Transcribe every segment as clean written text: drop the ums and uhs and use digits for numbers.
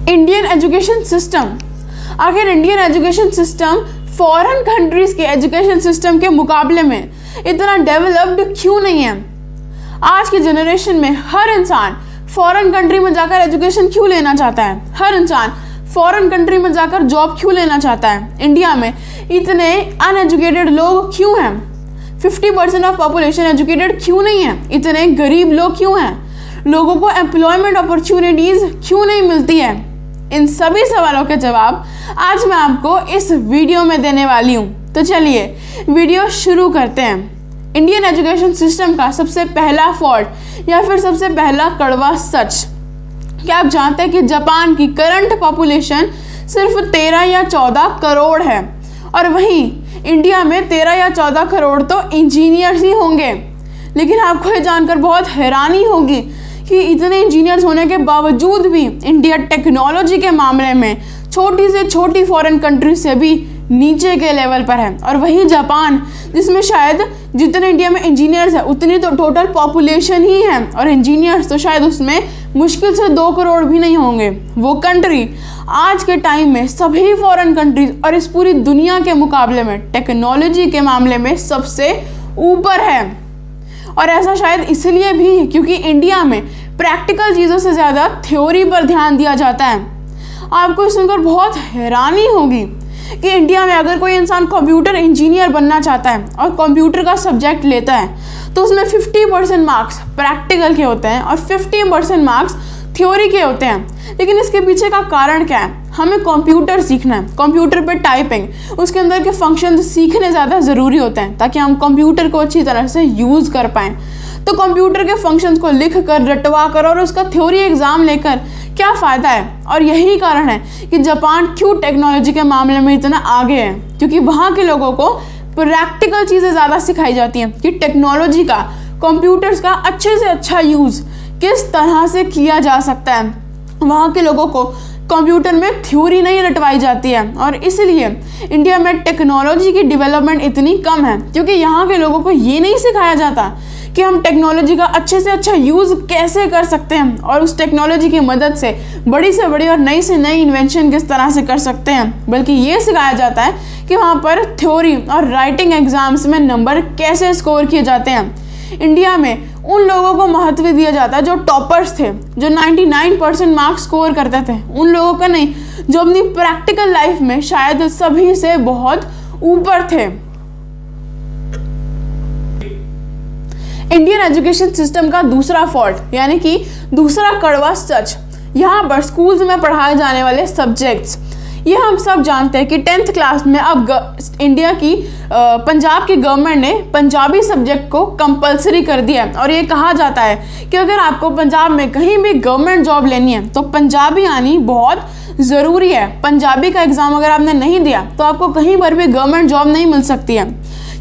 Indian education system. आखिर Indian education system foreign countries के education system के मुकाबले में इतना डेवलप्ड क्यों नहीं है? आज की जनरेशन में हर इंसान फॉरेन कंट्री में जाकर एजुकेशन क्यों लेना चाहता है? हर इंसान फॉरेन कंट्री में जाकर जॉब क्यों लेना चाहता है? इंडिया में इतने अनएजुकेटेड लोग क्यों हैं? 50% ऑफ पॉपुलेशन एजुकेटेड क्यों नहीं है? इतने गरीब लोग क्यों हैं? लोगों को एम्प्लॉयमेंट अपॉर्चुनिटीज क्यों नहीं मिलती है? इन सभी सवालों के जवाब आज मैं आपको इस वीडियो में देने वाली हूँ। तो चलिए वीडियो शुरू करते हैं। इंडियन एजुकेशन सिस्टम का सबसे पहला फॉल्ट या फिर सबसे पहला कड़वा सच, क्या आप जानते हैं कि जापान की करंट पॉपुलेशन सिर्फ 13 या 14 करोड़ है और वहीं इंडिया में 13 या 14 करोड़ तो इंजीनियर्स ही होंगे। लेकिन आपको ये जानकर बहुत हैरानी होगी कि इतने इंजीनियर्स होने के बावजूद भी इंडिया टेक्नोलॉजी के मामले में छोटी से छोटी फॉरेन कंट्री से भी नीचे के लेवल पर है। और वही जापान, जिसमें शायद जितने इंडिया में इंजीनियर्स है उतनी तो टोटल पॉपुलेशन ही है और इंजीनियर्स तो शायद उसमें मुश्किल से 2 करोड़ भी नहीं होंगे, वो कंट्री आज के टाइम में सभी फॉरेन कंट्रीज और इस पूरी दुनिया के मुकाबले में टेक्नोलॉजी के मामले में सबसे ऊपर है। और ऐसा शायद इसलिए भी है क्योंकि इंडिया में प्रैक्टिकल चीज़ों से ज़्यादा थ्योरी पर ध्यान दिया जाता है। आपको सुनकर बहुत हैरानी होगी कि इंडिया में अगर कोई इंसान कंप्यूटर इंजीनियर बनना चाहता है और कंप्यूटर का सब्जेक्ट लेता है तो उसमें 50% मार्क्स प्रैक्टिकल के होते हैं और 50% मार्क्स थ्योरी के होते हैं। लेकिन इसके पीछे का कारण क्या है? हमें कंप्यूटर सीखना है, कंप्यूटर पे टाइपिंग, उसके अंदर के फंक्शन सीखने ज़्यादा ज़रूरी होते हैं ताकि हम कंप्यूटर को अच्छी तरह से यूज़ कर पाएँ। तो कंप्यूटर के फंक्शंस को लिख कर, रटवा कर और उसका थ्योरी एग्ज़ाम लेकर क्या फ़ायदा है? और यही कारण है कि जापान क्यों टेक्नोलॉजी के मामले में इतना आगे है, क्योंकि वहाँ के लोगों को प्रैक्टिकल चीज़ें ज़्यादा सिखाई जाती हैं कि टेक्नोलॉजी का, कंप्यूटर्स का अच्छे से अच्छा यूज़ किस तरह से किया जा सकता है। वहाँ के लोगों को कंप्यूटर में थ्योरी नहीं रटवाई जाती है और इसलिए इंडिया में टेक्नोलॉजी की डेवलपमेंट इतनी कम है क्योंकि यहाँ के लोगों को ये नहीं सिखाया जाता कि हम टेक्नोलॉजी का अच्छे से अच्छा यूज़ कैसे कर सकते हैं और उस टेक्नोलॉजी की मदद से बड़ी और नई से नई इन्वेंशन किस तरह से कर सकते हैं, बल्कि ये सिखाया जाता है कि वहाँ पर थ्योरी और राइटिंग एग्जाम्स में नंबर कैसे स्कोर किए जाते हैं। इंडिया में उन लोगों को महत्व दिया जाता है जो टॉपर्स थे, जो 99% मार्क्स स्कोर करते थे, उन लोगों का नहीं जो अपनी प्रैक्टिकल लाइफ में शायद सभी से बहुत ऊपर थे। इंडियन एजुकेशन सिस्टम का दूसरा फॉल्ट यानी कि दूसरा कड़वा सच, यहाँ पर स्कूल्स में पढ़ाए जाने वाले सब्जेक्ट्स, ये हम सब जानते हैं कि 10th क्लास में अब इंडिया की पंजाब की गवर्नमेंट ने पंजाबी सब्जेक्ट को कंपलसरी कर दिया है और ये कहा जाता है कि अगर आपको पंजाब में कहीं भी गवर्नमेंट जॉब लेनी है तो पंजाबी आनी बहुत ज़रूरी है। पंजाबी का एग्ज़ाम अगर आपने नहीं दिया तो आपको कहीं पर भी गवर्नमेंट जॉब नहीं मिल सकती है,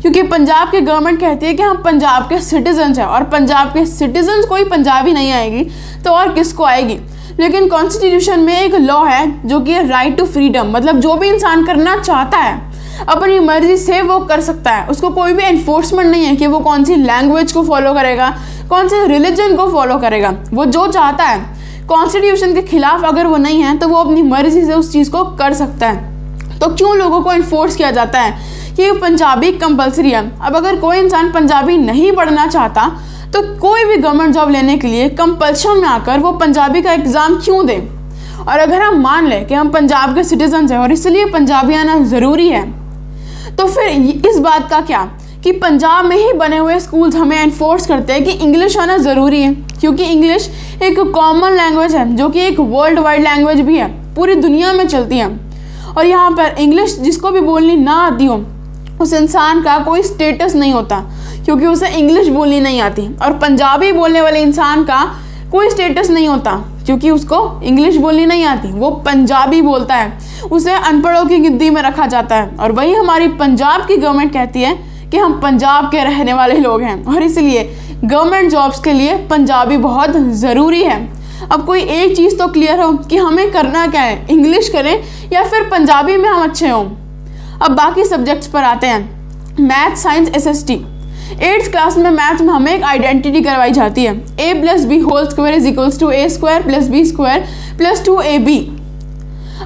क्योंकि पंजाब की गवर्नमेंट कहती है कि हम पंजाब के सिटीजन्स हैं और पंजाब के सिटीजन्स कोई पंजाबी नहीं आएगी तो और किसको आएगी। लेकिन कॉन्स्टिट्यूशन में एक लॉ है जो कि राइट टू फ्रीडम, मतलब जो भी इंसान करना चाहता है अपनी मर्जी से वो कर सकता है, उसको कोई भी एनफोर्समेंट नहीं है कि वो कौन सी लैंग्वेज को फॉलो करेगा, कौन से रिलीजन को फॉलो करेगा। वो जो चाहता है कॉन्स्टिट्यूशन के खिलाफ अगर वो नहीं है तो वो अपनी मर्जी से उस चीज़ को कर सकता है। तो क्यों लोगों को इन्फोर्स किया जाता है कि पंजाबी कंपलसरी है? अब अगर कोई इंसान पंजाबी नहीं पढ़ना चाहता तो कोई भी गवर्नमेंट जॉब लेने के लिए कंपल्शन में आकर वो पंजाबी का एग्ज़ाम क्यों दे? और अगर हम मान लें कि हम पंजाब के सिटीजन्स हैं और इसलिए पंजाबी आना ज़रूरी है, तो फिर इस बात का क्या कि पंजाब में ही बने हुए स्कूल्स हमें एनफोर्स करते हैं कि इंग्लिश आना ज़रूरी है, क्योंकि इंग्लिश एक कॉमन लैंग्वेज है जो कि एक वर्ल्ड वाइड लैंग्वेज भी है, पूरी दुनिया में चलती है। और यहाँ पर इंग्लिश जिसको भी बोलनी ना आती हो उस इंसान का कोई स्टेटस नहीं होता क्योंकि उसे इंग्लिश बोलनी नहीं आती, और पंजाबी बोलने वाले इंसान का कोई स्टेटस नहीं होता क्योंकि उसको इंग्लिश बोलनी नहीं आती, वो पंजाबी बोलता है, उसे अनपढ़ों की गिनती में रखा जाता है। और वही हमारी पंजाब की गवर्नमेंट कहती है कि हम पंजाब के रहने वाले लोग हैं और इसलिए गवर्नमेंट जॉब्स के लिए पंजाबी बहुत ज़रूरी है। अब कोई एक चीज़ तो क्लियर हो कि हमें करना क्या है, इंग्लिश करें या फिर पंजाबी में हम अच्छे हों। अब बाकी सब्जेक्ट्स पर आते हैं। Math, science, SST। 8th class में मैथ में हमें एक आइडेंटिटी करवाई जाती है, a + b whole square is equals to a² + b² + 2ab।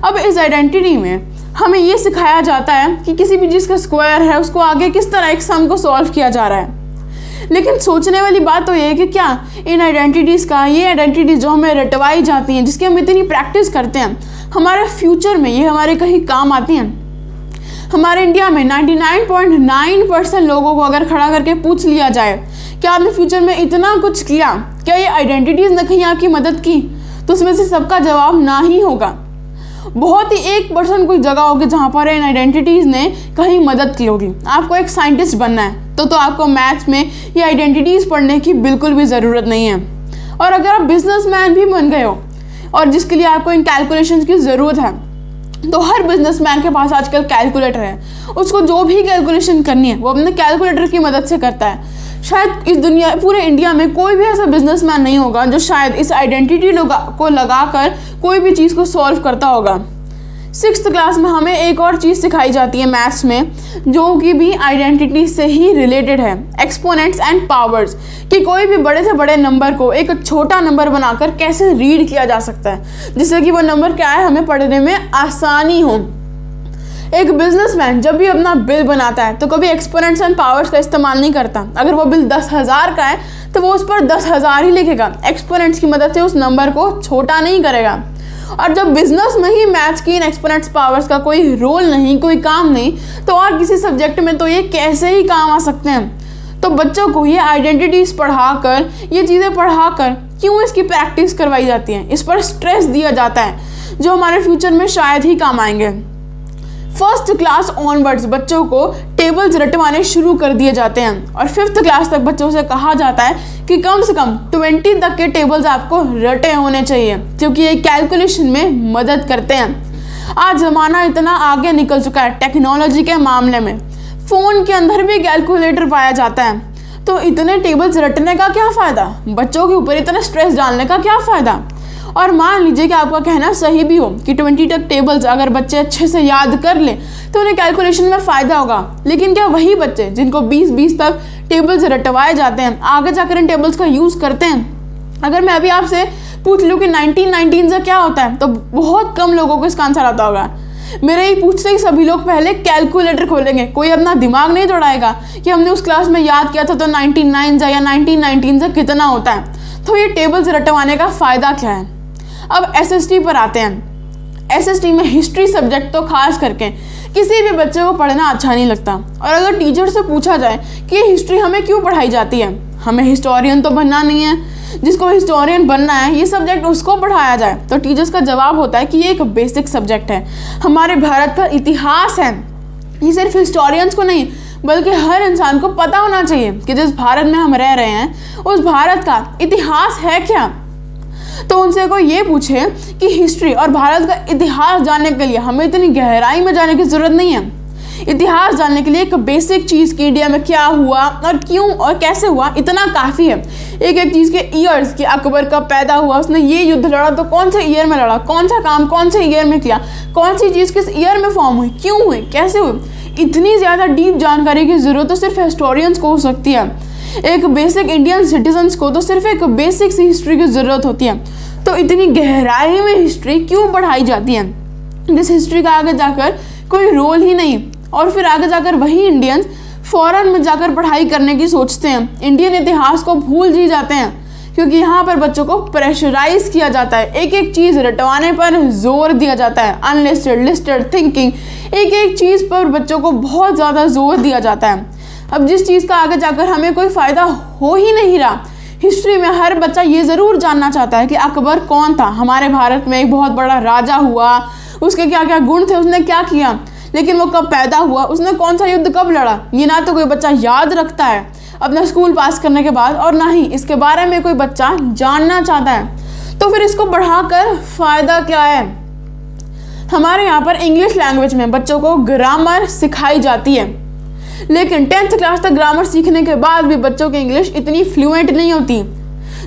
अब इस आइडेंटिटी में हमें ये सिखाया जाता है कि किसी भी चीज़ का स्क्वायर है उसको आगे किस तरह एक सम को सॉल्व किया जा रहा है। लेकिन सोचने वाली बात तो ये है कि क्या इन आइडेंटिटीज़ का, ये आइडेंटिटीज जो हमें रटवाई जाती हैं, जिसकी हम इतनी प्रैक्टिस करते हैं, हमारे फ्यूचर में ये हमारे कहीं काम आती हैं? हमारे इंडिया में 99.9% लोगों को अगर खड़ा करके पूछ लिया जाए कि आपने फ्यूचर में इतना कुछ किया, क्या ये आइडेंटिटीज़ ने कहीं आपकी मदद की, तो उसमें से सबका जवाब ना ही होगा। बहुत ही 1% कोई जगह होगी जहाँ पर इन आइडेंटिटीज़ ने कहीं मदद की होगी। आपको एक साइंटिस्ट बनना है तो आपको मैथ्स में ये आइडेंटिटीज़ पढ़ने की बिल्कुल भी ज़रूरत नहीं है। और अगर आप बिजनेसमैन भी बन गए हो और जिसके लिए आपको इन कैलकुलेशंस की ज़रूरत है, तो हर बिजनेसमैन के पास आजकल कैलकुलेटर है। उसको जो भी कैलकुलेशन करनी है वो अपने कैलकुलेटर की मदद से करता है। शायद इस दुनिया, पूरे इंडिया में कोई भी ऐसा बिजनेसमैन नहीं होगा जो शायद इस आइडेंटिटी को लगाकर कोई भी चीज़ को सॉल्व करता होगा। 6th क्लास में हमें एक और चीज़ सिखाई जाती है मैथ्स में, जो कि भी आइडेंटिटी से ही रिलेटेड है, एक्सपोनेंट्स एंड पावर्स, कि कोई भी बड़े से बड़े नंबर को एक छोटा नंबर बनाकर कैसे रीड किया जा सकता है, जिससे कि वो नंबर क्या है हमें पढ़ने में आसानी हो। एक बिजनेसमैन जब भी अपना बिल बनाता है तो कभी एक्सपोनेंट्स एंड पावर्स का इस्तेमाल नहीं करता। अगर वो बिल 10,000 का है तो वो उस पर 10,000 ही लिखेगा, एक्सपोनेंट्स की मदद से उस नंबर को छोटा नहीं करेगा। और जब बिजनेस में ही मैथ्स की इन एक्सपोनेंट्स पावर्स का कोई रोल नहीं, कोई काम नहीं, तो और किसी सब्जेक्ट में तो ये कैसे ही काम आ सकते हैं। तो बच्चों को ये आइडेंटिटीज़ पढ़ाकर, ये चीज़ें पढ़ाकर क्यों इसकी प्रैक्टिस करवाई जाती है, इस पर स्ट्रेस दिया जाता है जो हमारे फ्यूचर में शायद ही काम आएंगे। 1st क्लास ऑनवर्ड्स बच्चों को टेबल्स रटवाने शुरू कर दिए जाते हैं और 5th क्लास तक बच्चों से कहा जाता है कि कम से कम 20 तक के टेबल्स आपको रटे होने चाहिए, क्योंकि ये कैलकुलेशन में मदद करते हैं। आज ज़माना इतना आगे निकल चुका है टेक्नोलॉजी के मामले में, फ़ोन के अंदर भी कैलकुलेटर पाया जाता है। तो इतने टेबल्स रटने का क्या फ़ायदा, बच्चों के ऊपर इतना स्ट्रेस डालने का क्या फ़ायदा। और मान लीजिए कि आपका कहना सही भी हो कि 20 तक टेबल्स अगर बच्चे अच्छे से याद कर लें तो उन्हें कैलकुलेशन में फ़ायदा होगा। लेकिन क्या वही बच्चे जिनको 20 तक टेबल्स रटवाए जाते हैं आगे जाकर इन टेबल्स का यूज़ करते हैं? अगर मैं अभी आपसे पूछ लूँ कि 1919 से क्या होता है, तो बहुत कम लोगों को इसका आंसर आता होगा। मेरे ही पूछते ही सभी लोग पहले कैलकुलेटर खोलेंगे, कोई अपना दिमाग नहीं दौड़ाएगा कि हमने उस क्लास में याद किया था तो 19 या 1919 से कितना होता है। तो ये टेबल्स रटवाने का फ़ायदा क्या है। अब एसएसटी पर आते हैं। एसएसटी में हिस्ट्री सब्जेक्ट तो खास करके किसी भी बच्चे को पढ़ना अच्छा नहीं लगता। और अगर टीचर से पूछा जाए कि ये हिस्ट्री हमें क्यों पढ़ाई जाती है, हमें हिस्टोरियन तो बनना नहीं है, जिसको हिस्टोरियन बनना है ये सब्जेक्ट उसको पढ़ाया जाए, तो टीचर्स का जवाब होता है कि ये एक बेसिक सब्जेक्ट है, हमारे भारत का इतिहास है। ये सिर्फ हिस्टोरियंस को नहीं बल्कि हर इंसान को पता होना चाहिए कि जिस भारत में हम रह रहे हैं उस भारत का इतिहास है क्या। तो उनसे कोई ये पूछे कि हिस्ट्री और भारत का इतिहास जानने के लिए हमें इतनी गहराई में जाने की ज़रूरत नहीं है। इतिहास जानने के लिए एक बेसिक चीज़ कि इंडिया में क्या हुआ और क्यों और कैसे हुआ इतना काफ़ी है। एक एक चीज़ के ईयर्स कि अकबर कब पैदा हुआ, उसने ये युद्ध लड़ा तो कौन से ईयर में लड़ा, कौन सा काम कौन से ईयर में किया, कौन सी चीज़ किस ईयर में फॉर्म हुई, क्यों हुई, कैसे हुई। इतनी ज़्यादा डीप जानकारी की ज़रूरत तो सिर्फ हिस्टोरियंस को हो सकती है। एक बेसिक इंडियन सिटीजन्स को तो सिर्फ एक बेसिक सी हिस्ट्री की ज़रूरत होती है। तो इतनी गहराई में हिस्ट्री क्यों पढ़ाई जाती है जिस हिस्ट्री का आगे जाकर कोई रोल ही नहीं। और फिर आगे जाकर वही इंडियंस फॉरेन में जाकर पढ़ाई करने की सोचते हैं, इंडियन इतिहास को भूल जी जाते हैं, क्योंकि यहाँ पर बच्चों को प्रेशराइज किया जाता है, एक एक चीज़ रटवाने पर जोर दिया जाता है, अनलिस्टेड लिस्टेड थिंकिंग, एक एक चीज़ पर बच्चों को बहुत ज़्यादा जोर दिया जाता है। अब जिस चीज़ का आगे जाकर हमें कोई फ़ायदा हो ही नहीं रहा। हिस्ट्री में हर बच्चा ये ज़रूर जानना चाहता है कि अकबर कौन था, हमारे भारत में एक बहुत बड़ा राजा हुआ, उसके क्या क्या गुण थे, उसने क्या किया, लेकिन वो कब पैदा हुआ, उसने कौन सा युद्ध कब लड़ा, ये ना तो कोई बच्चा याद रखता है अपना स्कूल पास करने के बाद, और ना ही इसके बारे में कोई बच्चा जानना चाहता है। तो फिर इसको बढ़ाकर फ़ायदा क्या है। हमारे यहाँ पर इंग्लिश लैंग्वेज में बच्चों को ग्रामर सिखाई जाती है, लेकिन 10th क्लास तक ग्रामर सीखने के बाद भी बच्चों की इंग्लिश इतनी फ्लुएंट नहीं होती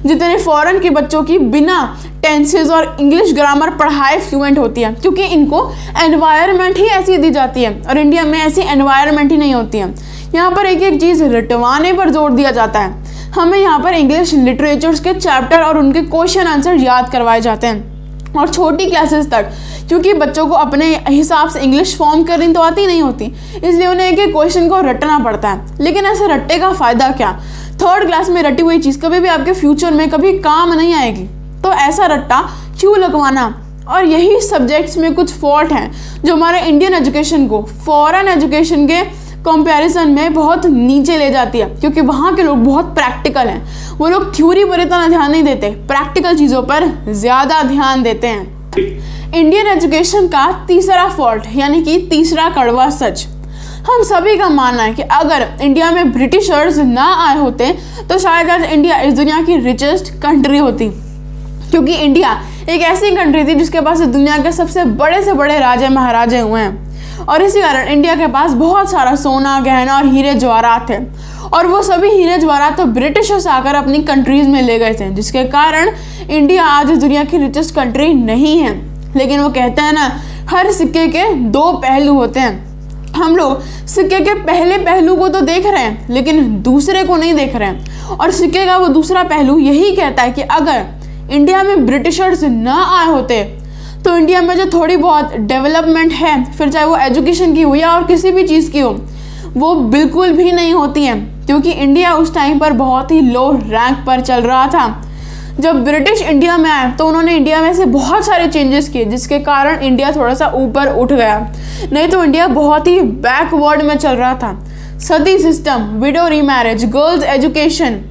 जितने फॉरेन के बच्चों की बिना टेंसेस और इंग्लिश ग्रामर पढ़ाए फ्लुएंट होती है, क्योंकि इनको एनवायरनमेंट ही ऐसी दी जाती है और इंडिया में ऐसी एनवायरनमेंट ही नहीं होती है। यहाँ पर एक एक चीज़ रटवाने पर जोर दिया जाता है। हमें यहाँ पर इंग्लिश लिटरेचर्स के चैप्टर और उनके क्वेश्चन आंसर याद करवाए जाते हैं और छोटी क्लासेस तक क्योंकि बच्चों को अपने हिसाब से इंग्लिश फॉर्म करनी तो आती नहीं होती, इसलिए उन्हें एक एक क्वेश्चन को रटना पड़ता है। लेकिन ऐसे रट्टे का फ़ायदा क्या? थर्ड क्लास में रटी हुई चीज़ कभी भी आपके फ्यूचर में कभी काम नहीं आएगी, तो ऐसा रट्टा क्यों लगवाना? और यही सब्जेक्ट्स में कुछ फॉल्ट हैं जो हमारे इंडियन एजुकेशन को फॉरेन एजुकेशन के कंपैरिजन में बहुत नीचे ले जाती है, क्योंकि वहाँ के लोग बहुत प्रैक्टिकल हैं। वो लोग थ्योरी पर इतना ध्यान नहीं देते, प्रैक्टिकल चीज़ों पर ज़्यादा ध्यान देते हैं। इंडियन एजुकेशन का तीसरा फॉल्ट यानी कि तीसरा कड़वा सच, हम सभी का मानना है कि अगर इंडिया में ब्रिटिशर्स ना आए होते तो शायद आज इंडिया इस दुनिया की रिचेस्ट कंट्री होती, क्योंकि इंडिया एक ऐसी कंट्री थी जिसके पास दुनिया के सबसे बड़े से बड़े राजे महाराजे हुए हैं, और इसी कारण इंडिया के पास बहुत सारा सोना गहना और हीरे जवाहरात थे, और वो सभी हीरे जवाहरात तो ब्रिटिशर्स आकर अपनी कंट्रीज में ले गए थे, जिसके कारण इंडिया आज दुनिया की रिचेस्ट कंट्री नहीं है। लेकिन वो कहते हैं ना, हर सिक्के के दो पहलू होते हैं। हम लोग सिक्के के पहले पहलू को तो देख रहे हैं लेकिन दूसरे को नहीं देख रहे हैं, और सिक्के का वो दूसरा पहलू यही कहता है कि अगर इंडिया में ब्रिटिशर्स न आए होते तो इंडिया में जो थोड़ी बहुत डेवलपमेंट है, फिर चाहे वो एजुकेशन की हो या और किसी भी चीज़ की हो, वो बिल्कुल भी नहीं होती है, क्योंकि इंडिया उस टाइम पर बहुत ही लो रैंक पर चल रहा था। जब ब्रिटिश इंडिया में आए तो उन्होंने इंडिया में से बहुत सारे चेंजेस किए, जिसके कारण इंडिया थोड़ा सा ऊपर उठ गया, नहीं तो इंडिया बहुत ही बैकवर्ड में चल रहा था। Sati system, widow remarriage, girls education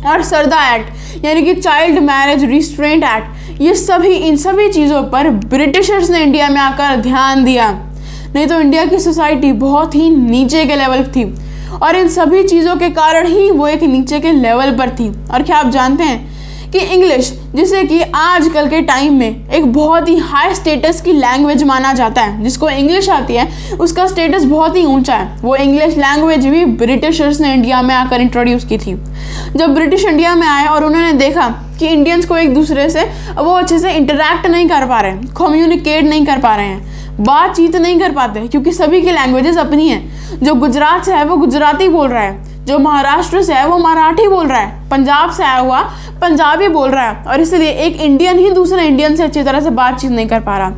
और सरदा एक्ट यानी कि चाइल्ड मैरिज रिस्ट्रेंट एक्ट, ये सभी इन सभी चीज़ों पर ब्रिटिशर्स ने इंडिया में आकर ध्यान दिया, नहीं तो इंडिया की सोसाइटी बहुत ही नीचे के लेवल थी, और इन सभी चीज़ों के कारण ही वो एक नीचे के लेवल पर थी। और क्या आप जानते हैं कि इंग्लिश, जिसे कि आजकल के टाइम में एक बहुत ही हाई स्टेटस की लैंग्वेज माना जाता है, जिसको इंग्लिश आती है उसका स्टेटस बहुत ही ऊंचा है, वो इंग्लिश लैंग्वेज भी ब्रिटिशर्स ने इंडिया में आकर इंट्रोड्यूस की थी। जब ब्रिटिश इंडिया में आए और उन्होंने देखा कि इंडियंस को एक दूसरे से वो अच्छे से इंटरेक्ट नहीं कर पा रहे हैं, कम्युनिकेट नहीं कर पा रहे हैं, बातचीत नहीं कर पाते, क्योंकि सभी की लैंग्वेजेस अपनी हैं। जो गुजरात से है वो गुजराती बोल रहा है, जो महाराष्ट्र से है वो मराठी बोल रहा है, पंजाब से आया हुआ पंजाबी बोल रहा है, और इसलिए एक इंडियन ही दूसरे इंडियन से अच्छी तरह से बातचीत नहीं कर पा रहा।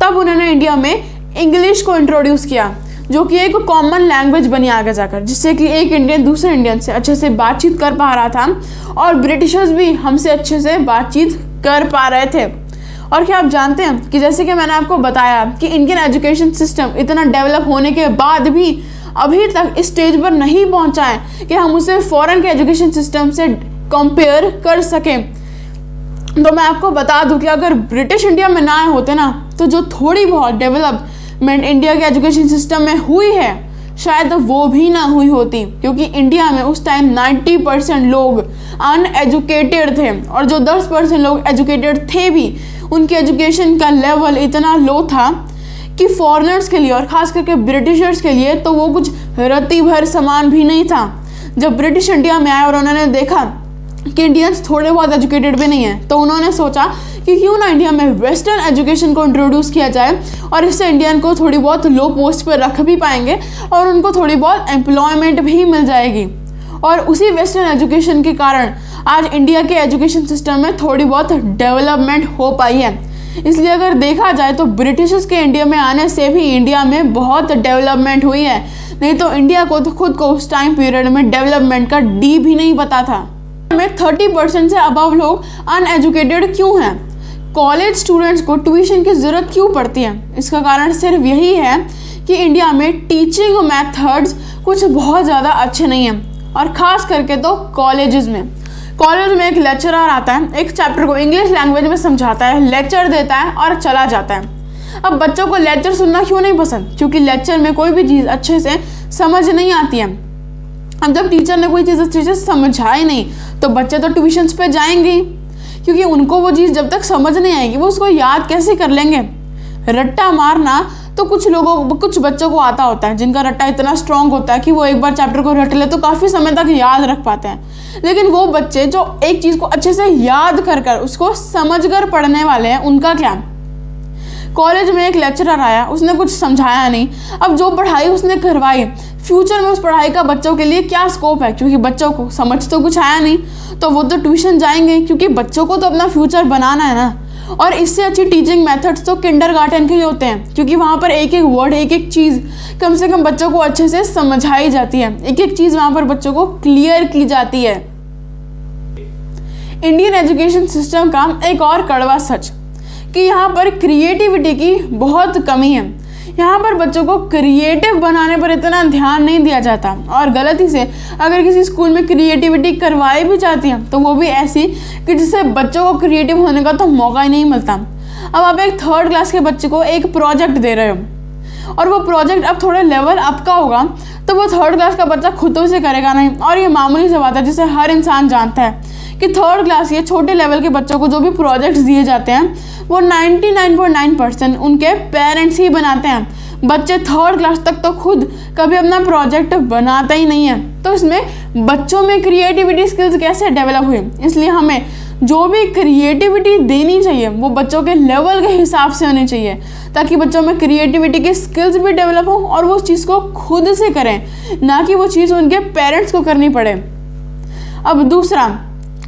तब उन्होंने इंडिया में इंग्लिश को इंट्रोड्यूस किया, जो कि एक कॉमन लैंग्वेज बनी आगे जाकर, जिससे कि एक इंडियन दूसरे इंडियन से अच्छे से बातचीत कर पा रहा था, और ब्रिटिशर्स भी हमसे अच्छे से बातचीत कर पा रहे थे। और क्या आप जानते हैं कि जैसे कि मैंने आपको बताया कि इंडियन एजुकेशन सिस्टम इतना डेवलप होने के बाद भी अभी तक इस स्टेज पर नहीं पहुंचा है कि हम उसे फॉरेन के एजुकेशन सिस्टम से कंपेयर कर सकें। तो मैं आपको बता दूं कि अगर ब्रिटिश इंडिया में ना आए होते ना, तो जो थोड़ी बहुत डेवलपमेंट इंडिया के एजुकेशन सिस्टम में हुई है शायद वो भी ना हुई होती, क्योंकि इंडिया में उस टाइम 90% लोग अनएजुकेटेड थे, और जो 10% लोग एजुकेटेड थे भी, उनके एजुकेशन का लेवल इतना लो था कि फॉरेनर्स के लिए और ख़ास करके ब्रिटिशर्स के लिए तो वो कुछ रत्ती भर समान भी नहीं था। जब ब्रिटिश इंडिया में आए और उन्होंने देखा कि इंडियंस थोड़े बहुत एजुकेटेड भी नहीं हैं, तो उन्होंने सोचा कि क्यों ना इंडिया में वेस्टर्न एजुकेशन को इंट्रोड्यूस किया जाए, और इससे इंडियन को थोड़ी बहुत लो पोस्ट पर रख भी पाएंगे और उनको थोड़ी बहुत एम्प्लॉयमेंट भी मिल जाएगी। और उसी वेस्टर्न एजुकेशन के कारण आज इंडिया के एजुकेशन सिस्टम में थोड़ी बहुत डेवलपमेंट हो पाई है। इसलिए अगर देखा जाए तो ब्रिटिशर्स के इंडिया में आने से भी इंडिया में बहुत डेवलपमेंट हुई है, नहीं तो इंडिया को तो खुद को उस टाइम पीरियड में डेवलपमेंट का डी भी नहीं पता था। में 30% से अबव लोग अनएजुकेटेड क्यों हैं? कॉलेज स्टूडेंट्स को ट्यूशन की ज़रूरत क्यों पड़ती है? इसका कारण सिर्फ यही है कि इंडिया में टीचिंग मेथड्स कुछ बहुत ज़्यादा अच्छे नहीं हैं, और ख़ास करके तो कॉलेजेस में। कॉलेज में एक लेक्चरर आता है, एक चैप्टर को इंग्लिश लैंग्वेज में समझाता है, लेक्चर देता है और चला जाता है। अब बच्चों को लेक्चर सुनना क्यों नहीं पसंद? क्योंकि लेक्चर में कोई भी चीज़ अच्छे से समझ नहीं आती है। अब जब टीचर ने कोई चीज़ अच्छे से समझाई नहीं तो बच्चे तो ट्यूशन्स पे जाएंगे ही, क्योंकि उनको वो चीज़ जब तक समझ नहीं आएगी वो उसको याद कैसे कर लेंगे। रट्टा मारना तो कुछ बच्चों को आता होता है, जिनका रट्टा इतना स्ट्रांग होता है कि वो एक बार चैप्टर को रट ले तो काफ़ी समय तक याद रख पाते हैं। लेकिन वो बच्चे जो एक चीज़ को अच्छे से याद कर उसको समझ कर पढ़ने वाले हैं, उनका क्या? कॉलेज में एक लेक्चरर आया, उसने कुछ समझाया नहीं, अब जो पढ़ाई उसने करवाई, फ्यूचर में उस पढ़ाई का बच्चों के लिए क्या स्कोप है? क्योंकि बच्चों को समझ तो कुछ आया नहीं, तो वो तो ट्यूशन जाएंगे, क्योंकि बच्चों को तो अपना फ्यूचर बनाना है ना। और इससे अच्छी टीचिंग मेथड्स तो किंडरगार्टन के ही होते हैं, क्योंकि वहाँ पर एक एक वर्ड, एक एक चीज़ कम से कम बच्चों को अच्छे से समझाई जाती है, एक एक चीज़ वहाँ पर बच्चों को क्लियर की जाती है। इंडियन एजुकेशन सिस्टम का एक और कड़वा सच कि यहाँ पर क्रिएटिविटी की बहुत कमी है। यहाँ पर बच्चों को क्रिएटिव बनाने पर इतना ध्यान नहीं दिया जाता, और गलती से अगर किसी स्कूल में क्रिएटिविटी करवाई भी जाती है तो वो भी ऐसी कि जिससे बच्चों को क्रिएटिव होने का तो मौका ही नहीं मिलता। अब आप एक 3rd क्लास के बच्चे को एक प्रोजेक्ट दे रहे हो और वो प्रोजेक्ट अब थोड़े लेवल अप का होगा, तो वो 3rd क्लास का बच्चा खुद से करेगा नहीं। और ये मामूली सी बात है जिसे हर इंसान जानता है कि 3rd क्लास के छोटे लेवल के बच्चों को जो भी प्रोजेक्ट्स दिए जाते हैं वो 99.9% उनके पेरेंट्स ही बनाते हैं। बच्चे 3rd क्लास तक तो खुद कभी अपना प्रोजेक्ट बनाता ही नहीं है। तो इसमें बच्चों में क्रिएटिविटी स्किल्स कैसे डेवलप हुए, इसलिए हमें जो भी क्रिएटिविटी देनी चाहिए वो बच्चों के लेवल के हिसाब से होनी चाहिए, ताकि बच्चों में क्रिएटिविटी की स्किल्स भी डेवलप हो और वो उस चीज़ को खुद से करें, ना कि वो चीज़ उनके पेरेंट्स को करनी पड़े। अब दूसरा,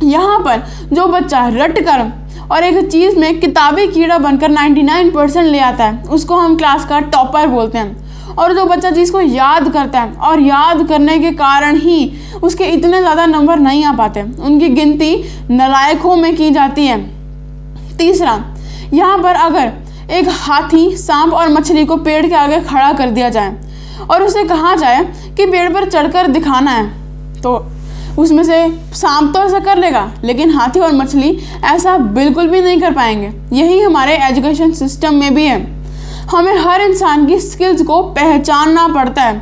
यहाँ पर जो बच्चा रट कर और एक चीज़ में किताबी कीड़ा बनकर 99% ले आता है उसको हम क्लास का टॉपर बोलते हैं। और जो बच्चा चीज़ को याद करता है और याद करने के कारण ही उसके इतने ज़्यादा नंबर नहीं आ पाते, उनकी गिनती नालायकों में की जाती है। तीसरा, यहाँ पर अगर एक हाथी, सांप और मछली को पेड़ के आगे खड़ा कर दिया जाए और उसे कहा जाए कि पेड़ पर चढ़कर दिखाना है, तो उसमें से सांप तो ऐसा कर लेगा, लेकिन हाथी और मछली ऐसा बिल्कुल भी नहीं कर पाएंगे। यही हमारे एजुकेशन सिस्टम में भी है। हमें हर इंसान की स्किल्स को पहचानना पड़ता है,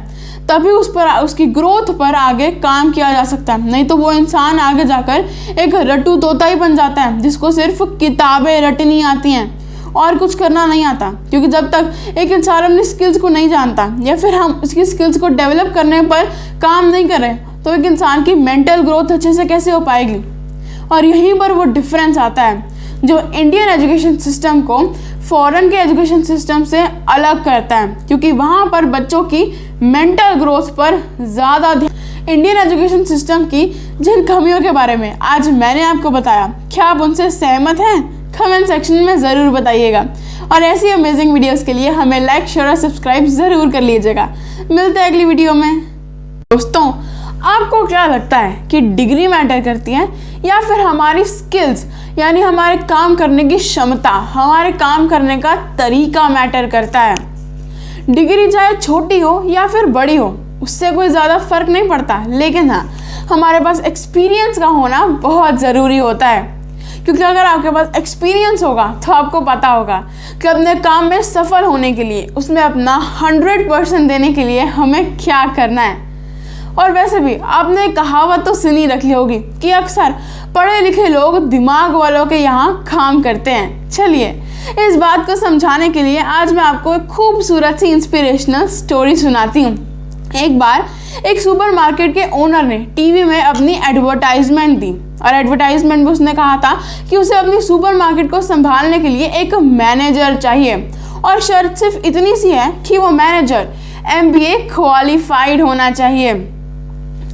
तभी उस पर, उसकी ग्रोथ पर आगे काम किया जा सकता है। नहीं तो वो इंसान आगे जाकर एक रट्टू तोता ही बन जाता है जिसको सिर्फ किताबें रटनी आती हैं और कुछ करना नहीं आता। क्योंकि जब तक एक इंसान अपनी स्किल्स को नहीं जानता या फिर हम उसकी स्किल्स को डेवलप करने पर काम नहीं कर रहे, तो एक इंसान की मेंटल ग्रोथ अच्छे से कैसे हो पाएगी। और यहीं पर वो डिफरेंस आता है जो इंडियन एजुकेशन सिस्टम को फॉरेन के एजुकेशन सिस्टम से अलग करता है, क्योंकि वहाँ पर बच्चों की मेंटल ग्रोथ पर ज़्यादा ध्यान। इंडियन एजुकेशन सिस्टम की जिन कमियों के बारे में आज मैंने आपको बताया, क्या आप उनसे सहमत हैं? कमेंट सेक्शन में ज़रूर बताइएगा। और ऐसी अमेजिंग वीडियोस के लिए हमें लाइक, शेयर और सब्सक्राइब ज़रूर कर लीजिएगा। मिलते हैं अगली वीडियो में। दोस्तों, आपको क्या लगता है कि डिग्री मैटर करती है या फिर हमारी स्किल्स, यानी हमारे काम करने की क्षमता, हमारे काम करने का तरीका मैटर करता है? डिग्री चाहे छोटी हो या फिर बड़ी हो, उससे कोई ज़्यादा फर्क नहीं पड़ता, लेकिन हाँ, हमारे पास एक्सपीरियंस का होना बहुत ज़रूरी होता है। क्योंकि अगर आपके पास एक्सपीरियंस होगा तो आपको पता होगा कि अपने काम में सफल होने के लिए, उसमें अपना 100% देने के लिए हमें क्या करना है। और वैसे भी आपने कहावत तो सुनी रखी होगी कि अक्सर पढ़े लिखे लोग दिमाग वालों के यहाँ काम करते हैं। चलिए, इस बात को समझाने के लिए आज मैं आपको एक खूबसूरत सी इंस्पिरेशनल स्टोरी सुनाती हूँ। एक बार एक सुपरमार्केट के ओनर ने टीवी में अपनी एडवर्टाइजमेंट दी और एडवर्टाइजमेंट में उसने कहा था कि उसे अपनी सुपरमार्केट को संभालने के लिए एक मैनेजर चाहिए, और शर्त सिर्फ इतनी सी है कि वो मैनेजर MBA क्वालिफाइड होना चाहिए।